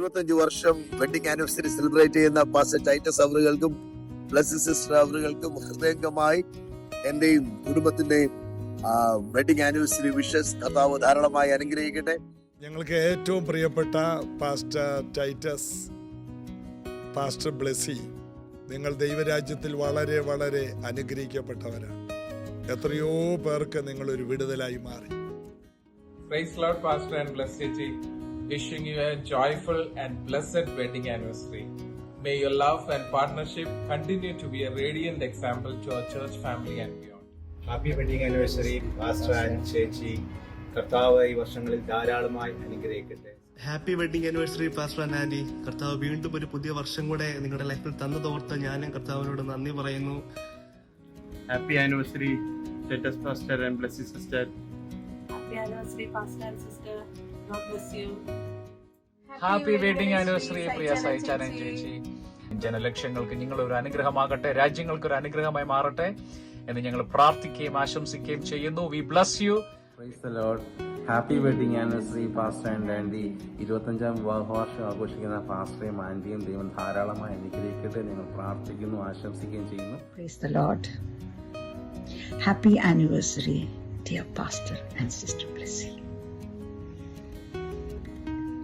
25 വർഷം wedding anniversary celebrate ചെയ്യുന്ന pastor Titus അവറുകൾക്കും Blessy sister അവറുകൾക്കും ഹൃദയംഗമായി എന്റെയും കുടുംബത്തിന്റെയും വെഡിങ് ആനിവേഴ്സറി വിഷസ് കർത്താവ് ധാരാളമായി അനുഗ്രഹിക്കട്ടെ. ഞങ്ങൾക്ക് ഏറ്റവും പ്രിയപ്പെട്ട പാസ്റ്റർ ടൈറ്റസ്, പാസ്റ്റർ ബ്ലെസ്സി, നിങ്ങൾ ദൈവരാജ്യത്തിൽ വളരെ വളരെ അനുഗ്രഹിക്കപ്പെട്ടവരാണ്. എത്രയോ പേർക്ക് നിങ്ങൾ ഒരു വിടുതലായി മാറി. Praise Lord, Pastor and Blessed Ji. Wishing you a joyful and blessed wedding anniversary. May your love and partnership continue to be a radiant example to our church family and beyond. Happy wedding anniversary pastor and ചേച്ചി. കർത്താവ് ഈ വർഷങ്ങളിൽ ധാരാളമായി അനുഗ്രഹിക്കട്ടെ. Happy wedding anniversary pastor and aunty. കർത്താവ് വീണ്ടും ഒരു പുതിയ വർഷം കൂടെ നിങ്ങളുടെ ലൈഫിൽ തന്നതോർത്ത് ഞാനും കർത്താവിനോട് നന്ദി പറയുന്നു. Happy anniversary Titus pastor and Blessy sister. Happy anniversary, Pastor and Sister. God bless you. Happy wedding anniversary പ്രിയ സഹിച്ചാരൻ ചേച്ചി. ജനലക്ഷങ്ങൾക്ക് നിങ്ങൾ ഒരു അനുഗ്രഹമാകട്ടെ, രാജ്യങ്ങൾക്ക് ഒരു അനുഗ്രഹമായി മാറട്ടെ എന്ന് ഞങ്ങൾ പ്രാർത്ഥിക്കുകയും ആശംസിക്കുകയും ചെയ്യുന്നു. We bless you. Praise the lord. Happy wedding anniversary pastor and aunty. 25ാം വിവാഹവാർഷം ആഘോഷിക്കുന്ന പാസ്റ്ററേയും ആൻറ്റിയും ദൈവം ധാരാളമായി അനുഗ്രഹിക്കട്ടെ. ഞങ്ങൾ പ്രാർത്ഥിക്കുന്നു, ആശംസിക്കുകയും ചെയ്യുന്നു. Praise the Lord. Happy anniversary, dear Pastor and Sister Blessy.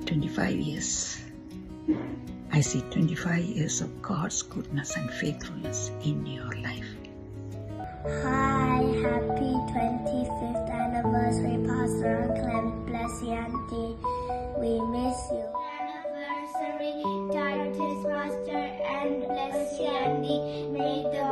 25 years. I see 25 years of God's goodness and faithfulness in your life. Hi, happy 25th anniversary, Pastor Uncle and Blessy Auntie. We miss you. Anniversary, Titus Pastor and Blessy Auntie. May the